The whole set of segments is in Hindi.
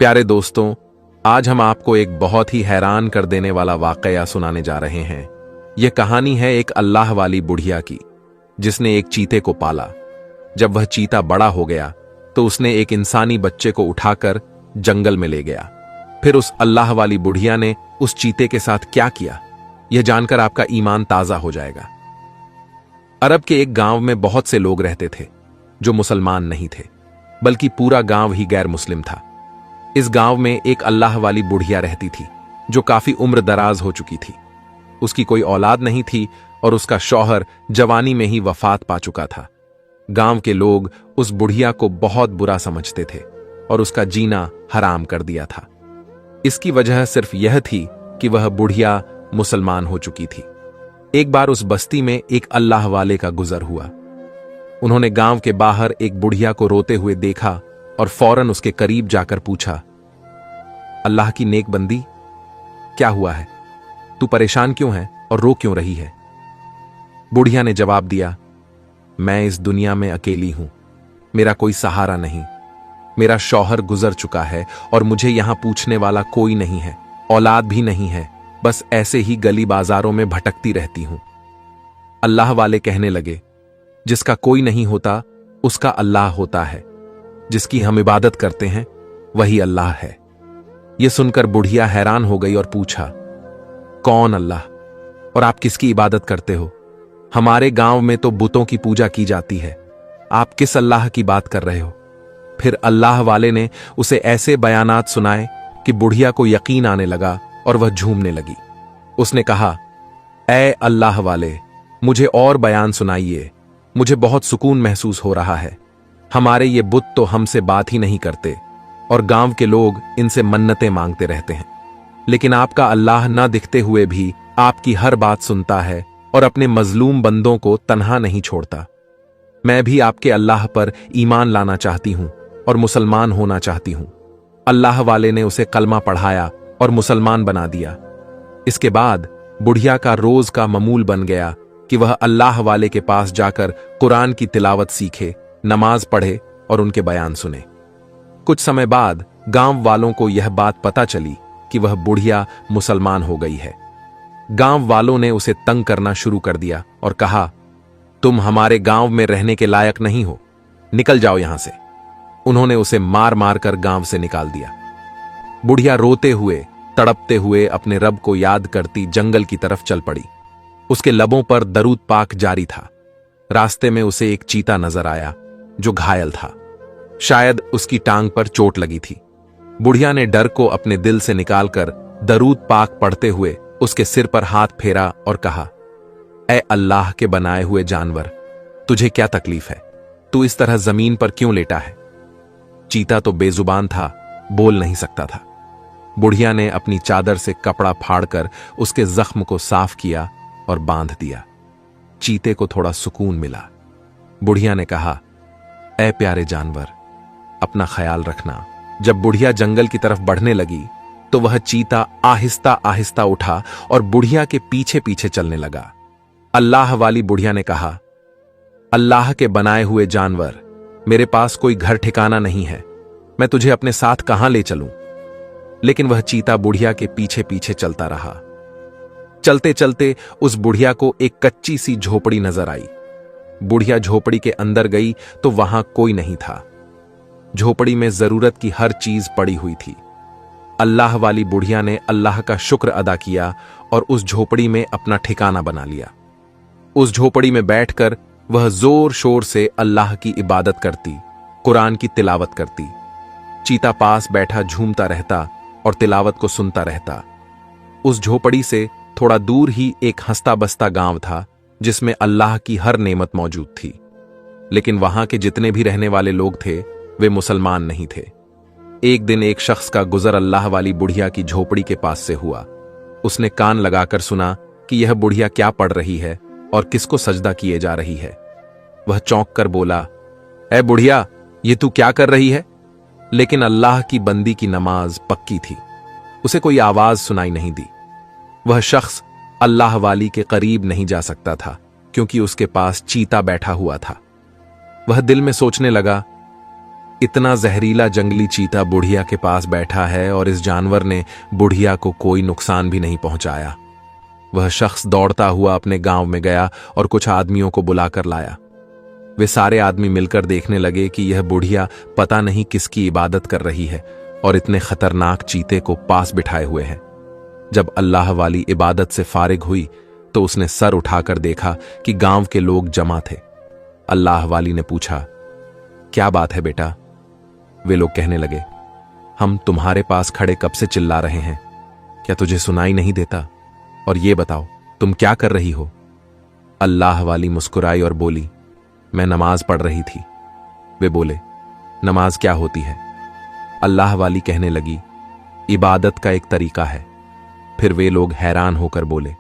प्यारे दोस्तों, आज हम आपको एक बहुत ही हैरान कर देने वाला वाकया सुनाने जा रहे हैं। यह कहानी है एक अल्लाह वाली बुढ़िया की, जिसने एक चीते को पाला। जब वह चीता बड़ा हो गया तो उसने एक इंसानी बच्चे को उठाकर जंगल में ले गया। फिर उस अल्लाह वाली बुढ़िया ने उस चीते के साथ क्या किया, यह जानकर आपका ईमान ताजा हो जाएगा। अरब के एक गांव में बहुत से लोग रहते थे जो मुसलमान नहीं थे, बल्कि पूरा गांव ही गैर मुस्लिम था। इस गांव में एक अल्लाह वाली बुढ़िया रहती थी जो काफी उम्र दराज हो चुकी थी। उसकी कोई औलाद नहीं थी और उसका शौहर जवानी में ही वफात पा चुका था। गांव के लोग उस बुढ़िया को बहुत बुरा समझते थे और उसका जीना हराम कर दिया था। इसकी वजह सिर्फ यह थी कि वह बुढ़िया मुसलमान हो चुकी थी। एक बार उस बस्ती में एक अल्लाह वाले का गुजर हुआ। उन्होंने गांव के बाहर एक बुढ़िया को रोते हुए देखा और फौरन उसके करीब जाकर पूछा, अल्लाह की नेक बंदी, क्या हुआ है? तू परेशान क्यों है और रो क्यों रही है? बुढ़िया ने जवाब दिया, मैं इस दुनिया में अकेली हूं, मेरा कोई सहारा नहीं। मेरा शौहर गुजर चुका है और मुझे यहां पूछने वाला कोई नहीं है, औलाद भी नहीं है, बस ऐसे ही गली बाजारों में भटकती रहती हूं। अल्लाह वाले कहने लगे, जिसका कोई नहीं होता उसका अल्लाह होता है, जिसकी हम इबादत करते हैं वही अल्लाह है। यह सुनकर बुढ़िया हैरान हो गई और पूछा, कौन अल्लाह और आप किसकी इबादत करते हो? हमारे गांव में तो बुतों की पूजा की जाती है, आप किस अल्लाह की बात कर रहे हो? फिर अल्लाह वाले ने उसे ऐसे बयानात सुनाए कि बुढ़िया को यकीन आने लगा और वह झूमने लगी। उसने कहा, ऐ अल्लाह वाले, मुझे और बयान सुनाइए, मुझे बहुत सुकून महसूस हो रहा है। हमारे ये बुत तो हमसे बात ही नहीं करते और गांव के लोग इनसे मन्नतें मांगते रहते हैं, लेकिन आपका अल्लाह ना दिखते हुए भी आपकी हर बात सुनता है और अपने मजलूम बंदों को तन्हा नहीं छोड़ता। मैं भी आपके अल्लाह पर ईमान लाना चाहती हूं और मुसलमान होना चाहती हूं। अल्लाह वाले ने उसे कलमा पढ़ाया और मुसलमान बना दिया। इसके बाद बुढ़िया का रोज का मामूल बन गया कि वह अल्लाह वाले के पास जाकर कुरान की तिलावत सीखे, नमाज पढ़े और उनके बयान सुने। कुछ समय बाद गांव वालों को यह बात पता चली कि वह बुढ़िया मुसलमान हो गई है। गांव वालों ने उसे तंग करना शुरू कर दिया और कहा, तुम हमारे गांव में रहने के लायक नहीं हो, निकल जाओ यहां से। उन्होंने उसे मार मार कर गांव से निकाल दिया। बुढ़िया रोते हुए, तड़पते हुए अपने रब को याद करती जंगल की तरफ चल पड़ी। उसके लबों पर दरूद पाक जारी था। रास्ते में उसे एक चीता नजर आया जो घायल था, शायद उसकी टांग पर चोट लगी थी। बुढ़िया ने डर को अपने दिल से निकालकर दरूद पाक पढ़ते हुए उसके सिर पर हाथ फेरा और कहा, ऐ अल्लाह के बनाए हुए जानवर, तुझे क्या तकलीफ है? तू इस तरह जमीन पर क्यों लेटा है? चीता तो बेजुबान था, बोल नहीं सकता था। बुढ़िया ने अपनी चादर से कपड़ा फाड़कर उसके जख्म को साफ किया और बांध दिया। चीते को थोड़ा सुकून मिला। बुढ़िया ने कहा, ऐ प्यारे जानवर, अपना ख्याल रखना। जब बुढ़िया जंगल की तरफ बढ़ने लगी तो वह चीता आहिस्ता आहिस्ता उठा और बुढ़िया के पीछे पीछे चलने लगा। अल्लाह वाली बुढ़िया ने कहा, अल्लाह के बनाए हुए जानवर, मेरे पास कोई घर ठिकाना नहीं है, मैं तुझे अपने साथ कहां ले चलूं? लेकिन वह चीता बुढ़िया के पीछे पीछे चलता रहा। चलते चलते उस बुढ़िया को एक कच्ची सी झोपड़ी नजर आई। बुढ़िया झोपड़ी के अंदर गई तो वहां कोई नहीं था। झोपड़ी में जरूरत की हर चीज पड़ी हुई थी। अल्लाह वाली बुढ़िया ने अल्लाह का शुक्र अदा किया और उस झोपड़ी में अपना ठिकाना बना लिया। उस झोपड़ी में बैठकर वह जोर शोर से अल्लाह की इबादत करती, कुरान की तिलावत करती। चीता पास बैठा झूमता रहता और तिलावत को सुनता रहता। उस झोपड़ी से थोड़ा दूर ही एक हंसता बसता गांव था जिसमें अल्लाह की हर नेमत मौजूद थी, लेकिन वहां के जितने भी रहने वाले लोग थे वे मुसलमान नहीं थे। एक दिन एक शख्स का गुजर अल्लाह वाली बुढ़िया की झोपड़ी के पास से हुआ। उसने कान लगाकर सुना कि यह बुढ़िया क्या पढ़ रही है और किसको सजदा किए जा रही है। वह चौंक कर बोला, ऐ बुढ़िया, ये तू क्या कर रही है? लेकिन अल्लाह की बंदी की नमाज पक्की थी, उसे कोई आवाज सुनाई नहीं दी। वह शख्स अल्लाह वाली के करीब नहीं जा सकता था क्योंकि उसके पास चीता बैठा हुआ था। वह दिल में सोचने लगा, इतना जहरीला जंगली चीता बुढ़िया के पास बैठा है और इस जानवर ने बुढ़िया को कोई नुकसान भी नहीं पहुंचाया। वह शख्स दौड़ता हुआ अपने गांव में गया और कुछ आदमियों को बुलाकर लाया। वे सारे आदमी मिलकर देखने लगे कि यह बुढ़िया पता नहीं किसकी इबादत कर रही है और इतने खतरनाक चीते को पास बिठाए हुए है। जब अल्लाह वाली इबादत से फारिग हुई तो उसने सर उठाकर देखा कि गांव के लोग जमा थे। अल्लाह वाली ने पूछा, क्या बात है बेटा? वे लोग कहने लगे, हम तुम्हारे पास खड़े कब से चिल्ला रहे हैं, क्या तुझे सुनाई नहीं देता? और ये बताओ तुम क्या कर रही हो? अल्लाह वाली मुस्कुराई और बोली, मैं नमाज पढ़ रही थी। वे बोले, नमाज क्या होती है? अल्लाह वाली कहने लगी, इबादत का एक तरीका है। फिर वे लोग हैरान होकर बोले,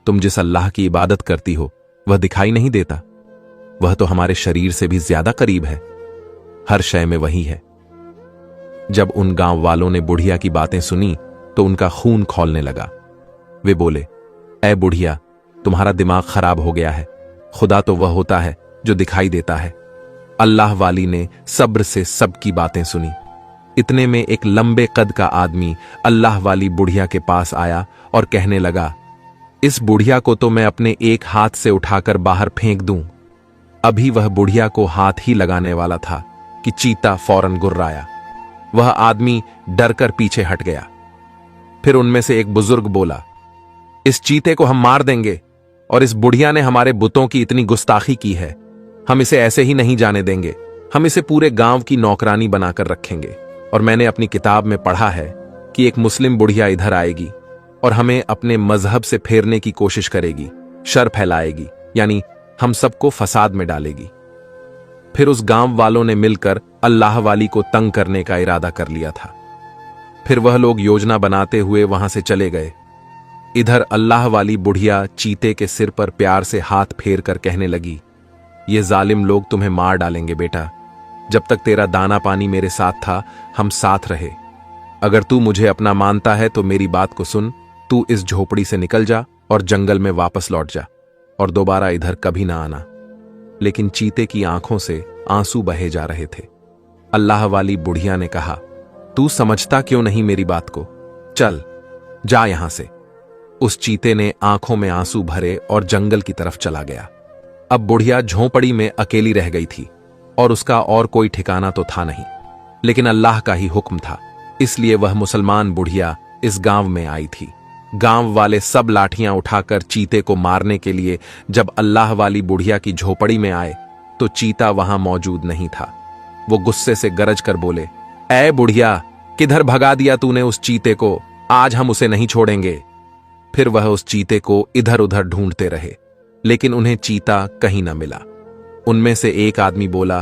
तुम जिस अल्लाह की इबादत करती हो वह दिखाई नहीं देता? वह तो हमारे शरीर से भी ज्यादा करीब है, हर शय में वही है। जब उन गांव वालों ने बुढ़िया की बातें सुनी तो उनका खून खौलने लगा। वे बोले, ऐ बुढ़िया, तुम्हारा दिमाग खराब हो गया है। खुदा तो वह होता है जो दिखाई देता है। अल्लाह वाली ने सब्र से सबकी बातें सुनी। इतने में एक लंबे कद का आदमी अल्लाह वाली बुढ़िया के पास आया और कहने लगा, इस बुढ़िया को तो मैं अपने एक हाथ से उठाकर बाहर फेंक दूं। अभी वह बुढ़िया को हाथ ही लगाने वाला था कि चीता फौरन गुर्राया। वह आदमी डरकर पीछे हट गया। फिर उनमें से एक बुजुर्ग बोला, इस चीते को हम मार देंगे, और इस बुढ़िया ने हमारे बुतों की इतनी गुस्ताखी की है, हम इसे ऐसे ही नहीं जाने देंगे। हम इसे पूरे गांव की नौकरानी बनाकर रखेंगे। और मैंने अपनी किताब में पढ़ा है कि एक मुस्लिम बुढ़िया इधर आएगी और हमें अपने मजहब से फेरने की कोशिश करेगी, शर फैलाएगी, यानी हम सबको फसाद में डालेगी। फिर उस गांव वालों ने मिलकर अल्लाह वाली को तंग करने का इरादा कर लिया था। फिर वह लोग योजना बनाते हुए वहां से चले गए। इधर अल्लाह वाली बुढ़िया चीते के सिर पर प्यार से हाथ फेर कर कहने लगी, ये जालिम लोग तुम्हें मार डालेंगे बेटा। जब तक तेरा दाना पानी मेरे साथ था हम साथ रहे। अगर तू मुझे अपना मानता है तो मेरी बात को सुन। तू इस झोपड़ी से निकल जा और जंगल में वापस लौट जा और दोबारा इधर कभी ना आना। लेकिन चीते की आंखों से आंसू बहे जा रहे थे। अल्लाह वाली बुढ़िया ने कहा, तू समझता क्यों नहीं मेरी बात को? चल जा यहां से। उस चीते ने आंखों में आंसू भरे और जंगल की तरफ चला गया। अब बुढ़िया झोंपड़ी में अकेली रह गई थी और उसका और कोई ठिकाना तो था नहीं, लेकिन अल्लाह का ही हुक्म था, इसलिए वह मुसलमान बुढ़िया इस गांव में आई थी। गांव वाले सब लाठियां उठाकर चीते को मारने के लिए जब अल्लाह वाली बुढ़िया की झोपड़ी में आए तो चीता वहां मौजूद नहीं था। वो गुस्से से गरज कर बोले, ऐ बुढ़िया, किधर भगा दिया तूने उस चीते को? आज हम उसे नहीं छोड़ेंगे। फिर वह उस चीते को इधर उधर ढूंढते रहे, लेकिन उन्हें चीता कहीं न मिला। उनमें से एक आदमी बोला,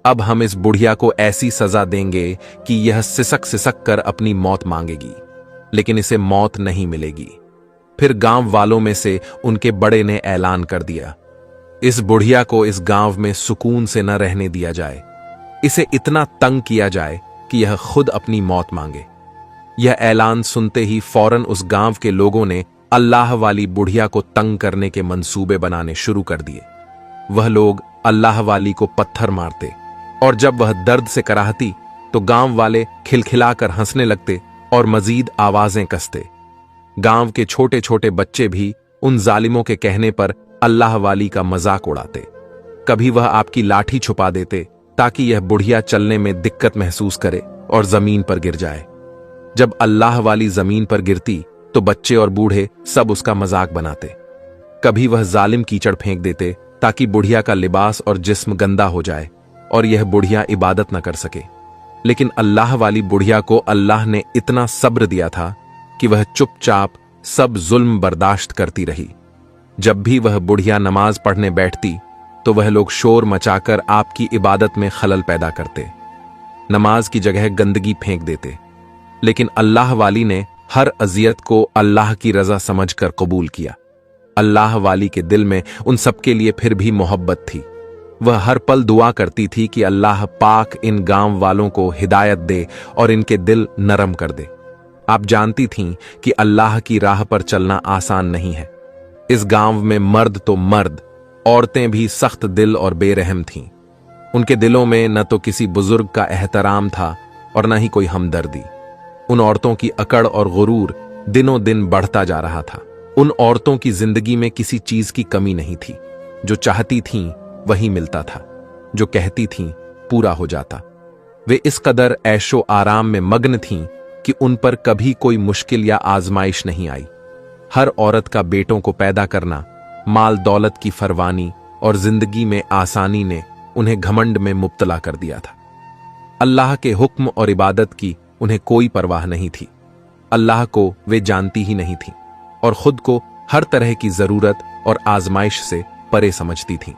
अब हम इस बुढ़िया को ऐसी सजा देंगे कि यह सिसक सिसक कर अपनी मौत मांगेगी, लेकिन इसे मौत नहीं मिलेगी। फिर गांव वालों में से उनके बड़े ने ऐलान कर दिया, इस बुढ़िया को इस गांव में सुकून से न रहने दिया जाए। इसे इतना तंग किया जाए कि यह खुद अपनी मौत मांगे। यह ऐलान सुनते ही फौरन उस गांव के लोगों ने अल्लाह वाली बुढ़िया को तंग करने के मंसूबे बनाने शुरू कर दिए। वह लोग अल्लाह वाली को पत्थर मारते और जब वह दर्द से कराहती तो गांव वाले खिलखिलाकर हंसने लगते और मजीद आवाजें कसते। गांव के छोटे छोटे बच्चे भी उन जालिमों के कहने पर अल्लाह वाली का मजाक उड़ाते। कभी वह आपकी लाठी छुपा देते ताकि यह बुढ़िया चलने में दिक्कत महसूस करे और जमीन पर गिर जाए। जब अल्लाह वाली जमीन पर गिरती तो बच्चे और बूढ़े सब उसका मजाक बनाते। कभी वह जालिम कीचड़ फेंक देते ताकि बुढ़िया का लिबास और जिस्म गंदा हो जाए और यह बुढ़िया इबादत न कर सके। लेकिन अल्लाह वाली बुढ़िया को अल्लाह ने इतना सब्र दिया था कि वह चुपचाप सब जुल्म बर्दाश्त करती रही। जब भी वह बुढ़िया नमाज पढ़ने बैठती तो वह लोग शोर मचाकर आपकी इबादत में खलल पैदा करते, नमाज की जगह गंदगी फेंक देते। लेकिन अल्लाह वाली ने हर अजियत को अल्लाह की रजा समझकर कबूल किया। अल्लाह वाली के दिल में उन सबके लिए फिर भी मोहब्बत थी। वह हर पल दुआ करती थी कि अल्लाह पाक इन गांव वालों को हिदायत दे और इनके दिल नरम कर दे। आप जानती थीं कि अल्लाह की राह पर चलना आसान नहीं है। इस गांव में मर्द तो मर्द, औरतें भी सख्त दिल और बेरहम थीं। उनके दिलों में न तो किसी बुजुर्ग का एहतराम था और न ही कोई हमदर्दी। उन औरतों की अकड़ और गुरूर दिनों दिन बढ़ता जा रहा था। उन औरतों की जिंदगी में किसी चीज की कमी नहीं थी। जो चाहती थीं वही मिलता था, जो कहती थीं पूरा हो जाता। वे इस कदर ऐशो आराम में मग्न थीं कि उन पर कभी कोई मुश्किल या आजमाइश नहीं आई। हर औरत का बेटों को पैदा करना, माल दौलत की फरवानी और जिंदगी में आसानी ने उन्हें घमंड में मुब्तला कर दिया था। अल्लाह के हुक्म और इबादत की उन्हें कोई परवाह नहीं थी। अल्लाह को वे जानती ही नहीं थीं और खुद को हर तरह की जरूरत और आजमाइश से परे समझती थीं।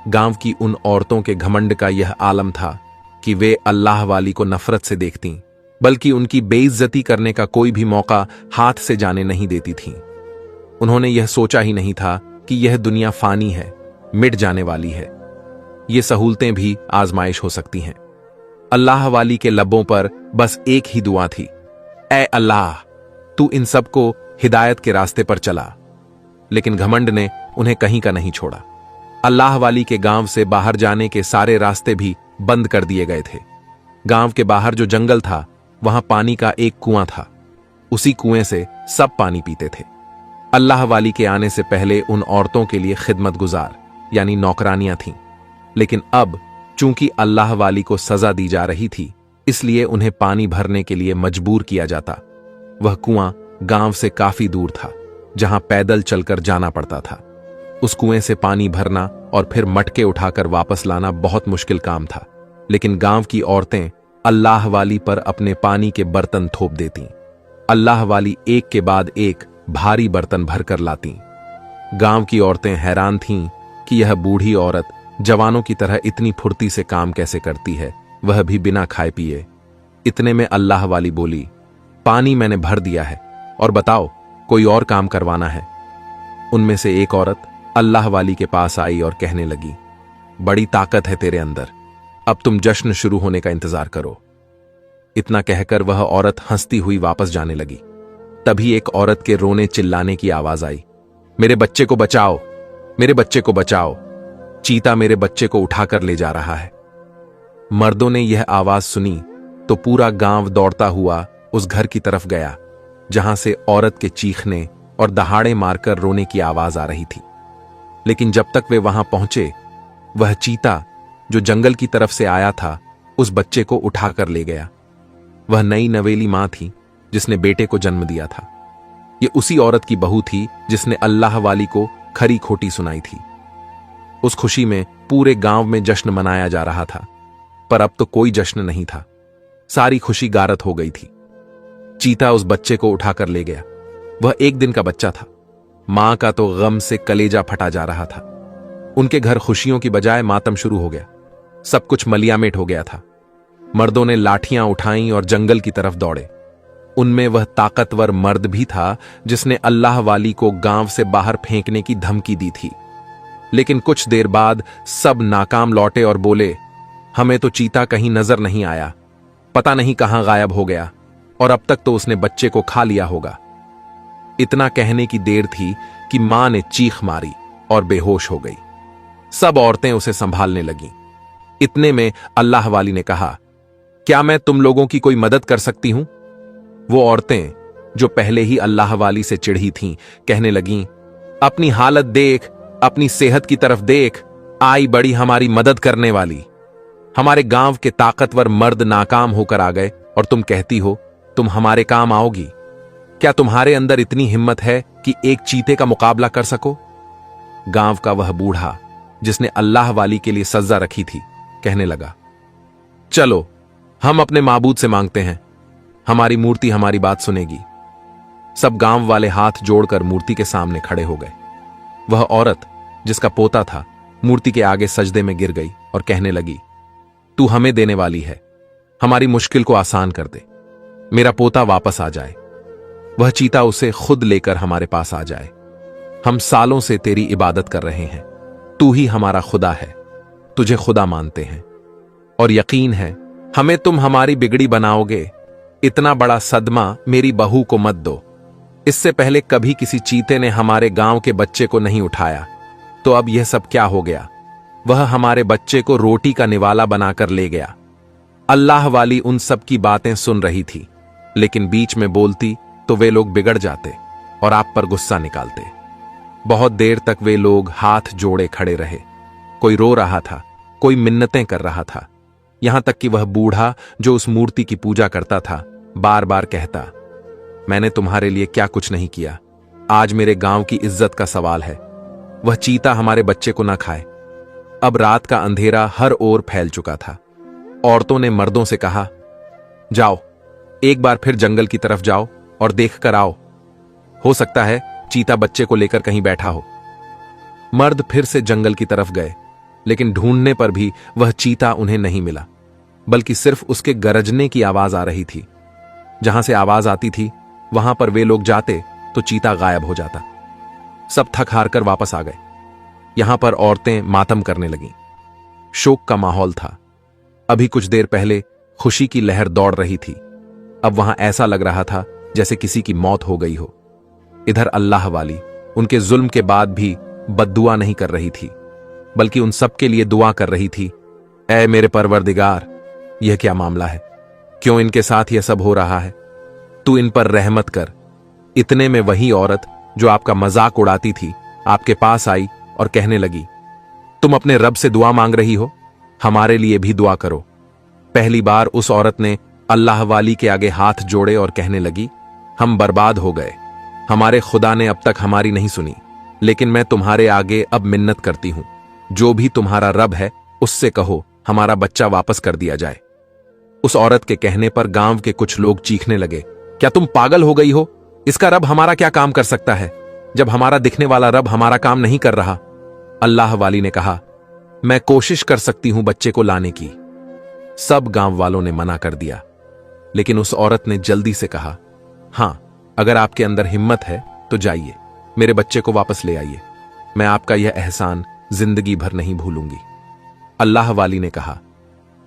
गांव की उन औरतों के घमंड का यह आलम था कि वे अल्लाह वाली को नफरत से देखतीं, बल्कि उनकी बेइज्जती करने का कोई भी मौका हाथ से जाने नहीं देती थीं। उन्होंने यह सोचा ही नहीं था कि यह दुनिया फानी है, मिट जाने वाली है। ये सहूलतें भी आजमाइश हो सकती हैं। अल्लाह वाली के लबों पर बस एक ही दुआ थी, ऐ अल्लाह, तू इन सबको हिदायत के रास्ते पर चला। लेकिन घमंड ने उन्हें कहीं का नहीं छोड़ा। अल्लाह वाली के गांव से बाहर जाने के सारे रास्ते भी बंद कर दिए गए थे। गांव के बाहर जो जंगल था, वहां पानी का एक कुआं था। उसी कुएं से सब पानी पीते थे। अल्लाह वाली के आने से पहले उन औरतों के लिए खिदमत गुजार यानी नौकरानियां थीं, लेकिन अब चूंकि अल्लाह वाली को सजा दी जा रही थी, इसलिए उन्हें पानी भरने के लिए मजबूर किया जाता। वह कुआं गांव से काफी दूर था, जहां पैदल चलकर जाना पड़ता था। उस कुएं से पानी भरना और फिर मटके उठाकर वापस लाना बहुत मुश्किल काम था, लेकिन गांव की औरतें अल्लाह वाली पर अपने पानी के बर्तन थोप देतीं। अल्लाह वाली एक के बाद एक भारी बर्तन भरकर लातीं। गांव की औरतें हैरान थीं कि यह बूढ़ी औरत जवानों की तरह इतनी फुर्ती से काम कैसे करती है, वह भी बिना खाए पिए। इतने में अल्लाह वाली बोली, पानी मैंने भर दिया है और बताओ कोई और काम करवाना है। उनमें से एक औरत अल्लाह वाली के पास आई और कहने लगी, बड़ी ताकत है तेरे अंदर, अब तुम जश्न शुरू होने का इंतजार करो। इतना कहकर वह औरत हंसती हुई वापस जाने लगी। तभी एक औरत के रोने चिल्लाने की आवाज आई, मेरे बच्चे को बचाओ, मेरे बच्चे को बचाओ, चीता मेरे बच्चे को उठाकर ले जा रहा है। मर्दों ने यह आवाज सुनी तो पूरा गांव दौड़ता हुआ उस घर की तरफ गया, जहां से औरत के चीखने और दहाड़े मारकर रोने की आवाज आ रही थी। लेकिन जब तक वे वहां पहुंचे, वह चीता जो जंगल की तरफ से आया था, उस बच्चे को उठाकर ले गया। वह नई नवेली मां थी जिसने बेटे को जन्म दिया था। ये उसी औरत की बहू थी जिसने अल्लाह वाली को खरी खोटी सुनाई थी। उस खुशी में पूरे गांव में जश्न मनाया जा रहा था, पर अब तो कोई जश्न नहीं था। सारी खुशी गारत हो गई थी। चीता उस बच्चे को उठाकर ले गया। वह 1 दिन का बच्चा था। मां का तो गम से कलेजा फटा जा रहा था। उनके घर खुशियों की बजाय मातम शुरू हो गया। सब कुछ मलियामेट हो गया था। मर्दों ने लाठियां उठाईं और जंगल की तरफ दौड़े। उनमें वह ताकतवर मर्द भी था जिसने अल्लाह वाली को गांव से बाहर फेंकने की धमकी दी थी। लेकिन कुछ देर बाद सब नाकाम लौटे और बोले, हमें तो चीता कहीं नजर नहीं आया, पता नहीं कहां गायब हो गया, और अब तक तो उसने बच्चे को खा लिया होगा। इतना कहने की देर थी कि मां ने चीख मारी और बेहोश हो गई। सब औरतें उसे संभालने लगीं। इतने में अल्लाह वाली ने कहा, क्या मैं तुम लोगों की कोई मदद कर सकती हूं? वो औरतें जो पहले ही अल्लाह वाली से चिढ़ी थीं, कहने लगीं, अपनी हालत देख, अपनी सेहत की तरफ देख, आई बड़ी हमारी मदद करने वाली। हमारे गांव के ताकतवर मर्द नाकाम होकर आ गए और तुम कहती हो तुम हमारे काम आओगी। क्या तुम्हारे अंदर इतनी हिम्मत है कि एक चीते का मुकाबला कर सको? गांव का वह बूढ़ा जिसने अल्लाह वाली के लिए सज्जा रखी थी, कहने लगा, चलो हम अपने माबूद से मांगते हैं, हमारी मूर्ति हमारी बात सुनेगी। सब गांव वाले हाथ जोड़कर मूर्ति के सामने खड़े हो गए। वह औरत जिसका पोता था, मूर्ति के आगे सजदे में गिर गई और कहने लगी, तू हमें देने वाली है, हमारी मुश्किल को आसान कर दे, मेरा पोता वापस आ जाए। वह चीता उसे खुद लेकर हमारे पास आ जाए। हम सालों से तेरी इबादत कर रहे हैं, तू ही हमारा खुदा है, तुझे खुदा मानते हैं और यकीन है हमें तुम हमारी बिगड़ी बनाओगे। इतना बड़ा सदमा मेरी बहू को मत दो। इससे पहले कभी किसी चीते ने हमारे गांव के बच्चे को नहीं उठाया, तो अब यह सब क्या हो गया? वह हमारे बच्चे को रोटी का निवाला बनाकर ले गया। अल्लाह वाली उन सब की बातें सुन रही थी, लेकिन बीच में बोलती तो वे लोग बिगड़ जाते और आप पर गुस्सा निकालते। बहुत देर तक वे लोग हाथ जोड़े खड़े रहे। कोई रो रहा था, कोई मिन्नतें कर रहा था, यहां तक कि वह बूढ़ा जो उस मूर्ति की पूजा करता था बार बार कहता, मैंने तुम्हारे लिए क्या कुछ नहीं किया, आज मेरे गांव की इज्जत का सवाल है। वह चीता हमारे बच्चे को ना खाए। अब रात का अंधेरा हर ओर फैल चुका था। औरतों ने मर्दों से कहा, जाओ एक बार फिर जंगल की तरफ जाओ और देख कर आओ, हो सकता है चीता बच्चे को लेकर कहीं बैठा हो। मर्द फिर से जंगल की तरफ गए, लेकिन ढूंढने पर भी वह चीता उन्हें नहीं मिला, बल्कि सिर्फ उसके गरजने की आवाज आ रही थी। जहां से आवाज आती थी वहां पर वे लोग जाते तो चीता गायब हो जाता। सब थक हार कर वापस आ गए। यहां पर औरतें मातम करने लगीं। शोक का माहौल था। अभी कुछ देर पहले खुशी की लहर दौड़ रही थी, अब वहां ऐसा लग रहा था जैसे किसी की मौत हो गई हो। इधर अल्लाह वाली उनके जुल्म के बाद भी बद्दुआ नहीं कर रही थी, बल्कि उन सब के लिए दुआ कर रही थी, ऐ मेरे परवरदिगार, यह क्या मामला है? क्यों इनके साथ यह सब हो रहा है? तू इन पर रहमत कर। इतने में वही औरत जो आपका मजाक उड़ाती थी आपके पास आई और कहने लगी, तुम अपने रब से दुआ मांग रही हो, हमारे लिए भी दुआ करो। पहली बार उस औरत ने अल्लाह वाली के आगे हाथ जोड़े और कहने लगी, हम बर्बाद हो गए, हमारे खुदा ने अब तक हमारी नहीं सुनी, लेकिन मैं तुम्हारे आगे अब मिन्नत करती हूं, जो भी तुम्हारा रब है उससे कहो हमारा बच्चा वापस कर दिया जाए। उस औरत के कहने पर गांव के कुछ लोग चीखने लगे, क्या तुम पागल हो गई हो? इसका रब हमारा क्या काम कर सकता है, जब हमारा दिखने वाला रब हमारा काम नहीं कर रहा? अल्लाह वाली ने कहा, मैं कोशिश कर सकती हूं बच्चे को लाने की। सब गांव वालों ने मना कर दिया, लेकिन उस औरत ने जल्दी से कहा, हां, अगर आपके अंदर हिम्मत है तो जाइए, मेरे बच्चे को वापस ले आइए, मैं आपका यह एहसान जिंदगी भर नहीं भूलूंगी। अल्लाह वाली ने कहा,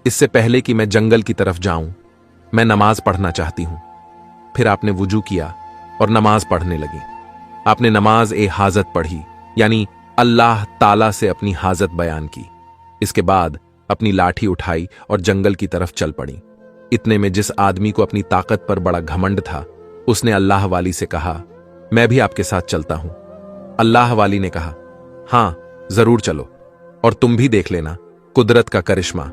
इससे पहले कि मैं जंगल की तरफ जाऊं, मैं नमाज पढ़ना चाहती हूं। फिर आपने वुजू किया और नमाज पढ़ने लगी। आपने नमाज ए हाजत पढ़ी, यानी अल्लाह ताला से अपनी हाजत बयान की। इसके बाद अपनी लाठी उठाई और जंगल की तरफ चल पड़ी। इतने में जिस आदमी को अपनी ताकत पर बड़ा घमंड था, उसने अल्लाह वाली से कहा, मैं भी आपके साथ चलता हूं। अल्लाह वाली ने कहा, हां जरूर चलो, और तुम भी देख लेना कुदरत का करिश्मा।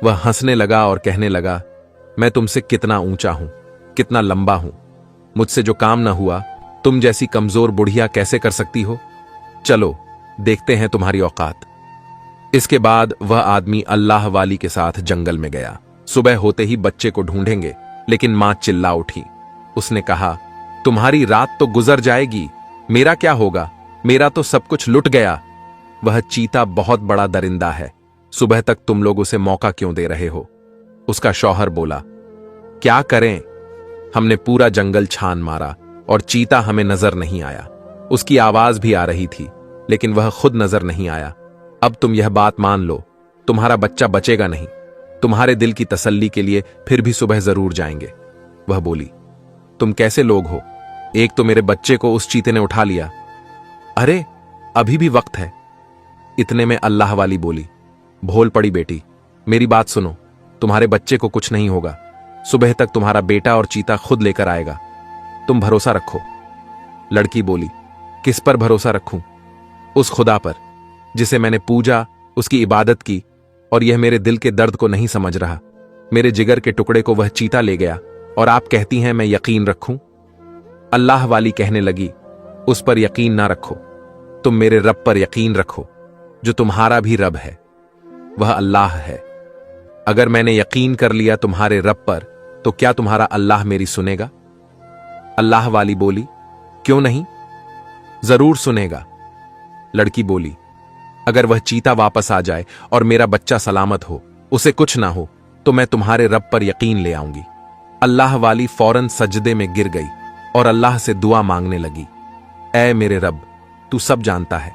वह हंसने लगा और कहने लगा, मैं तुमसे कितना ऊंचा हूं, कितना लंबा हूं, मुझसे जो काम ना हुआ तुम जैसी कमजोर बुढ़िया कैसे कर सकती हो? चलो देखते हैं तुम्हारी औकात। इसके बाद वह आदमी अल्लाह वाली के साथ जंगल में गया। सुबह होते ही बच्चे को ढूंढेंगे, लेकिन मां चिल्ला उठी। उसने कहा, तुम्हारी रात तो गुजर जाएगी, मेरा क्या होगा? मेरा तो सब कुछ लुट गया। वह चीता बहुत बड़ा दरिंदा है, सुबह तक तुम लोग उसे मौका क्यों दे रहे हो? उसका शौहर बोला, क्या करें, हमने पूरा जंगल छान मारा और चीता हमें नजर नहीं आया। उसकी आवाज भी आ रही थी, लेकिन वह खुद नजर नहीं आया। अब तुम यह बात मान लो, तुम्हारा बच्चा बचेगा नहीं। तुम्हारे दिल की तसल्ली के लिए फिर भी सुबह जरूर जाएंगे। वह बोली, तुम कैसे लोग हो? एक तो मेरे बच्चे को उस चीते ने उठा लिया। अरे अभी भी वक्त है। इतने में अल्लाह वाली बोली, भोल पड़ी बेटी, मेरी बात सुनो, तुम्हारे बच्चे को कुछ नहीं होगा। सुबह तक तुम्हारा बेटा और चीता खुद लेकर आएगा, तुम भरोसा रखो। लड़की बोली, किस पर भरोसा रखूं? उस खुदा पर जिसे मैंने पूजा, उसकी इबादत की, और यह मेरे दिल के दर्द को नहीं समझ रहा। मेरे जिगर के टुकड़े को वह चीता ले गया और आप कहती हैं मैं यकीन रखूं? अल्लाह वाली कहने लगी, उस पर यकीन ना रखो, तुम मेरे रब पर यकीन रखो, जो तुम्हारा भी रब है, वह अल्लाह है। अगर मैंने यकीन कर लिया तुम्हारे रब पर, तो क्या तुम्हारा अल्लाह मेरी सुनेगा? अल्लाह वाली बोली, क्यों नहीं, जरूर सुनेगा। लड़की बोली, अगर वह चीता वापस आ जाए और मेरा बच्चा सलामत हो, उसे कुछ ना हो, तो मैं तुम्हारे रब पर यकीन ले आऊंगी। अल्लाह वाली फौरन सजदे में गिर गई और अल्लाह से दुआ मांगने लगी, ऐ मेरे रब, तू सब जानता है,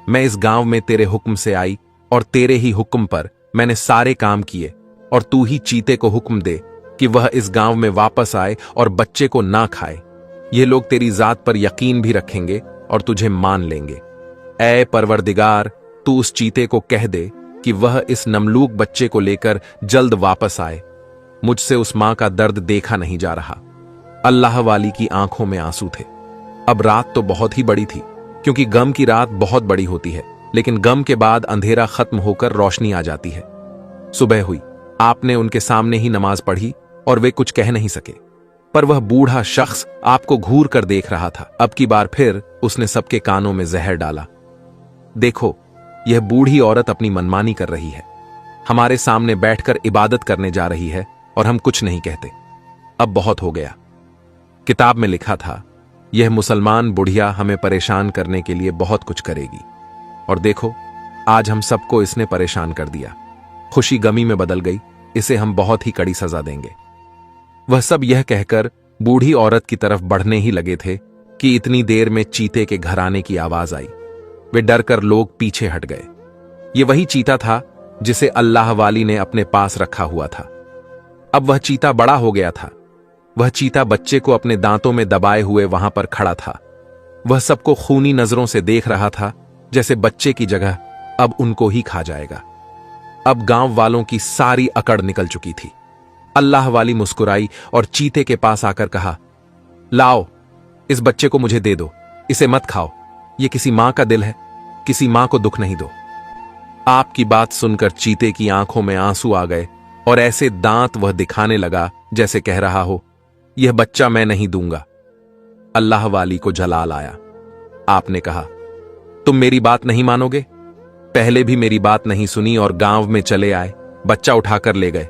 मैं इस गांव में तेरे हुक्म से आई और तेरे ही हुक्म पर मैंने सारे काम किए, और तू ही चीते को हुक्म दे कि वह इस गांव में वापस आए और बच्चे को ना खाए। ये लोग तेरी जात पर यकीन भी रखेंगे और तुझे मान लेंगे। ऐ परवरदिगार, तू उस चीते को कह दे कि वह इस नमलूक बच्चे को लेकर जल्द वापस आए। मुझसे उस मां का दर्द देखा नहीं जा रहा। अल्लाह वाली की आंखों में आंसू थे। अब रात तो बहुत ही बड़ी थी, क्योंकि गम की रात बहुत बड़ी होती है, लेकिन गम के बाद अंधेरा खत्म होकर रोशनी आ जाती है। सुबह हुई। आपने उनके सामने ही नमाज पढ़ी और वे कुछ कह नहीं सके, पर वह बूढ़ा शख्स आपको घूर कर देख रहा था। अब की बार फिर उसने सबके कानों में जहर डाला। देखो, यह बूढ़ी औरत अपनी मनमानी कर रही है, हमारे सामने बैठकर इबादत करने जा रही है और हम कुछ नहीं कहते। अब बहुत हो गया। किताब में लिखा था, यह मुसलमान बुढ़िया हमें परेशान करने के लिए बहुत कुछ करेगी, और देखो आज हम सबको इसने परेशान कर दिया। खुशी गमी में बदल गई। इसे हम बहुत ही कड़ी सजा देंगे। वह सब यह कहकर बूढ़ी औरत की तरफ बढ़ने ही लगे थे कि इतनी देर में चीते के घर आने की आवाज आई। वे डर कर लोग पीछे हट गए। ये वही चीता था जिसे अल्लाह वाली ने अपने पास रखा हुआ था। अब वह चीता बड़ा हो गया था। वह चीता बच्चे को अपने दांतों में दबाए हुए वहां पर खड़ा था। वह सबको खूनी नजरों से देख रहा था, जैसे बच्चे की जगह अब उनको ही खा जाएगा। अब गांव वालों की सारी अकड़ निकल चुकी थी। अल्लाह वाली मुस्कुराई और चीते के पास आकर कहा, लाओ, इस बच्चे को मुझे दे दो, इसे मत खाओ। ये किसी मां का दिल है, किसी मां को दुख नहीं दो। आपकी बात सुनकर चीते की आंखों में आंसू आ गए और ऐसे दांत वह दिखाने लगा जैसे कह रहा हो, यह बच्चा मैं नहीं दूंगा। अल्लाह वाली को जलाल आया। आपने कहा, तुम मेरी बात नहीं मानोगे? पहले भी मेरी बात नहीं सुनी और गांव में चले आए, बच्चा उठाकर ले गए।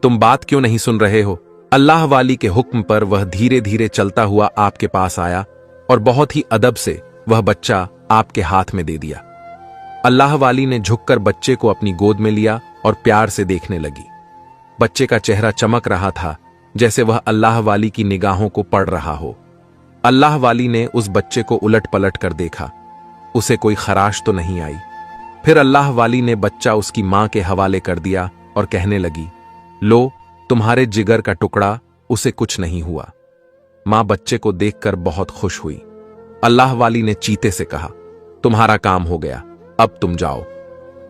तुम बात क्यों नहीं सुन रहे हो? अल्लाह वाली के हुक्म पर वह धीरे धीरे चलता हुआ आपके पास आया और बहुत ही अदब से वह बच्चा आपके हाथ में दे दिया। अल्लाह वाली ने झुककर बच्चे को अपनी गोद में लिया और प्यार से देखने लगी। बच्चे का चेहरा चमक रहा था, जैसे वह अल्लाह वाली की निगाहों को पढ़ रहा हो। अल्लाह वाली ने उस बच्चे को उलट पलट कर देखा। उसे कोई खराश तो नहीं आई। फिर अल्लाह वाली ने बच्चा उसकी मां के हवाले कर दिया और कहने लगी, लो, तुम्हारे जिगर का टुकड़ा, उसे कुछ नहीं हुआ। मां बच्चे को देखकर बहुत खुश हुई। अल्लाह वाली ने चीते से कहा, तुम्हारा काम हो गया, अब तुम जाओ।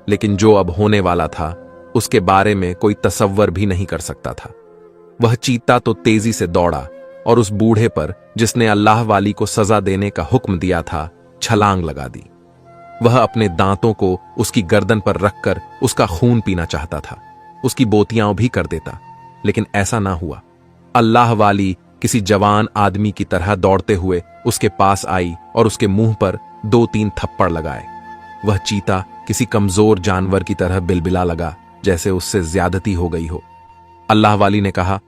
लेकिन जो अब होने वाला था उसके बारे में कोई तसव्वुर भी नहीं कर सकता था। वह चीता तो तेजी से दौड़ा और उस बूढ़े पर, जिसने अल्लाह वाली को सजा देने का हुक्म दिया था, छलांग लगा दी। वह अपने दांतों को उसकी गर्दन पर रखकर उसका खून पीना चाहता था, उसकी बोतियां भी कर देता, लेकिन ऐसा ना हुआ। अल्लाह वाली किसी जवान आदमी की तरह दौड़ते हुए उसके पास आई और उसके मुंह पर 2-3 थप्पड़ लगाए। वह चीता किसी कमजोर जानवर की तरह बिलबिला लगा, जैसे उससे ज्यादती हो गई हो। अल्लाह वाली ने कहा,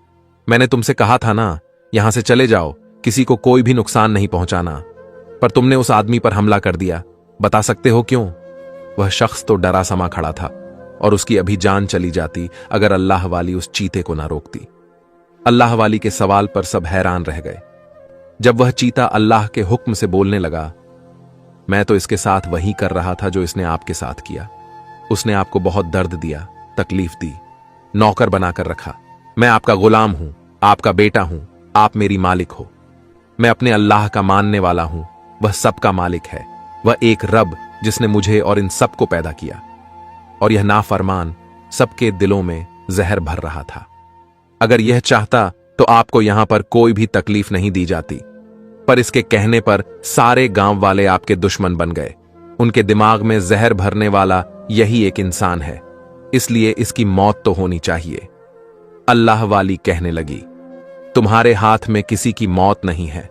मैंने तुमसे कहा था ना, यहां से चले जाओ, किसी को कोई भी नुकसान नहीं पहुंचाना, पर तुमने उस आदमी पर हमला कर दिया। बता सकते हो क्यों? वह शख्स तो डरा समा खड़ा था और उसकी अभी जान चली जाती अगर अल्लाह वाली उस चीते को ना रोकती। अल्लाह वाली के सवाल पर सब हैरान रह गए। जब वह चीता अल्लाह के हुक्म से बोलने लगा, मैं तो इसके साथ वही कर रहा था जो इसने आपके साथ किया। उसने आपको बहुत दर्द दिया, तकलीफ दी, नौकर बनाकर रखा। मैं आपका गुलाम हूं, आपका बेटा हूं, आप मेरी मालिक हो। मैं अपने अल्लाह का मानने वाला हूं, वह सबका मालिक है। वह एक रब जिसने मुझे और इन सबको पैदा किया। और यह नाफरमान सबके दिलों में जहर भर रहा था। अगर यह चाहता तो आपको यहां पर कोई भी तकलीफ नहीं दी जाती, पर इसके कहने पर सारे गांव वाले आपके दुश्मन बन गए। उनके दिमाग में जहर भरने वाला यही एक इंसान है, इसलिए इसकी मौत तो होनी चाहिए। अल्लाह वाली कहने लगी, तुम्हारे हाथ में किसी की मौत नहीं है।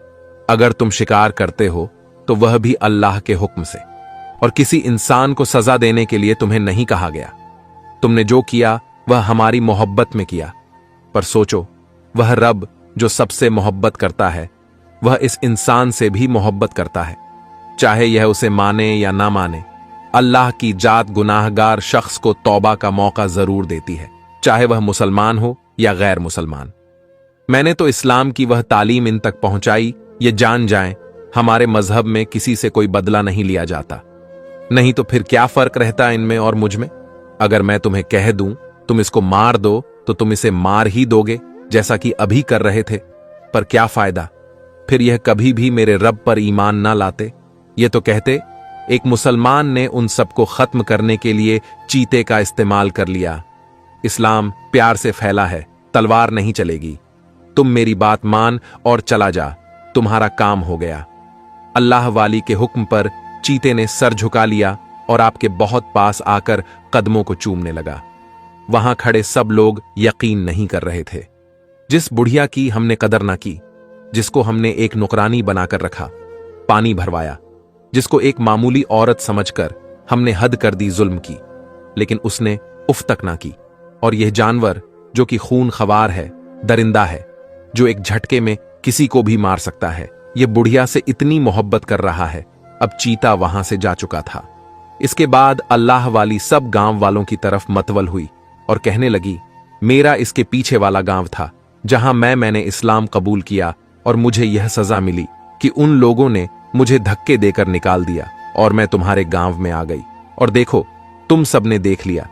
अगर तुम शिकार करते हो तो वह भी अल्लाह के हुक्म से, और किसी इंसान को सजा देने के लिए तुम्हें नहीं कहा गया। तुमने जो किया वह हमारी मोहब्बत में किया, पर सोचो, वह रब जो सबसे मोहब्बत करता है, वह इस इंसान से भी मोहब्बत करता है, चाहे यह उसे माने या ना माने। अल्लाह की जात गुनाहगार शख्स को तौबा का मौका जरूर देती है, चाहे वह मुसलमान हो या गैर मुसलमान। मैंने तो इस्लाम की वह तालीम इन तक पहुंचाई, ये जान जाएं, हमारे मजहब में किसी से कोई बदला नहीं लिया जाता। नहीं तो फिर क्या फर्क रहता है इनमें और मुझ में? अगर मैं तुम्हें कह दूं तुम इसको मार दो तो तुम इसे मार ही दोगे, जैसा कि अभी कर रहे थे। पर क्या फायदा? फिर यह कभी भी मेरे रब पर ईमान ना लाते। ये तो कहते, एक मुसलमान ने उन सबको खत्म करने के लिए चीते का इस्तेमाल कर लिया। इस्लाम प्यार से फैला है, तलवार नहीं चलेगी। तुम मेरी बात मान और चला जा, तुम्हारा काम हो गया। अल्लाह वाली के हुक्म पर चीते ने सर झुका लिया और आपके बहुत पास आकर कदमों को चूमने लगा। वहां खड़े सब लोग यकीन नहीं कर रहे थे। जिस बुढ़िया की हमने कदर ना की, जिसको हमने एक नौकरानी बनाकर रखा, पानी भरवाया, जिसको एक मामूली औरत समझकर हमने हद कर दी जुल्म की, लेकिन उसने उफ तक ना की। और यह जानवर जो कि खून खवार है, दरिंदा है, जो एक झटके में किसी को भी मार सकता है, यह बुढ़िया से इतनी मोहब्बत कर रहा है। अब चीता वहां से जा चुका था। इसके बाद अल्लाह वाली सब गांव वालों की तरफ मतवल हुई और कहने लगी, मेरा इसके पीछे वाला गांव था जहां मैंने इस्लाम कबूल किया और मुझे यह सजा मिली कि उन लोगों ने मुझे धक्के देकर निकाल दिया और मैं तुम्हारे गांव में आ गई। और देखो, तुम सबने देख लिया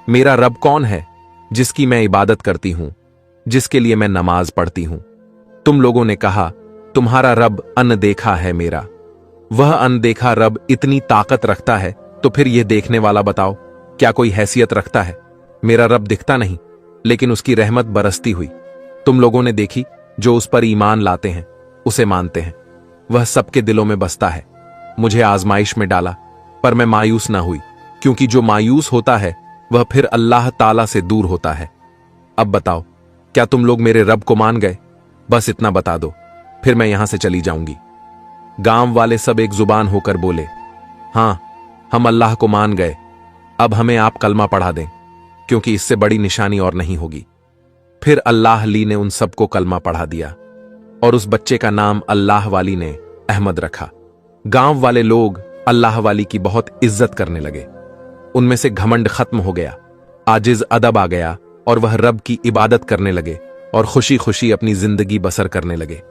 मेरा रब कौन है, जिसकी मैं इबादत करती हूं, जिसके लिए मैं नमाज पढ़ती हूं। तुम लोगों ने कहा तुम्हारा रब अनदेखा है। मेरा वह अनदेखा रब इतनी ताकत रखता है तो फिर यह देखने वाला बताओ क्या कोई हैसियत रखता है। मेरा रब दिखता नहीं, लेकिन उसकी रहमत बरसती हुई तुम लोगों ने देखी। जो उस पर ईमान लाते हैं, उसे मानते हैं, वह सबके दिलों में बसता है। मुझे आजमाइश में डाला पर मैं मायूस ना हुई, क्योंकि जो मायूस होता है वह फिर अल्लाह ताला से दूर होता है। अब बताओ, क्या तुम लोग मेरे रब को मान गए? बस इतना बता दो, फिर मैं यहां से चली जाऊंगी। गांव वाले सब एक जुबान होकर बोले, हां, हम अल्लाह को मान गए। अब हमें आप कलमा पढ़ा दें, क्योंकि इससे बड़ी निशानी और नहीं होगी। फिर अल्लाह ली ने उन सबको कलमा पढ़ा दिया और उस बच्चे का नाम अल्लाह वाली ने अहमद रखा। गांव वाले लोग अल्लाह वाली की बहुत इज्जत करने लगे। उनमें से घमंड खत्म हो गया, आजिज अदब आ गया और वह रब की इबादत करने लगे और खुशी खुशी अपनी जिंदगी बसर करने लगे।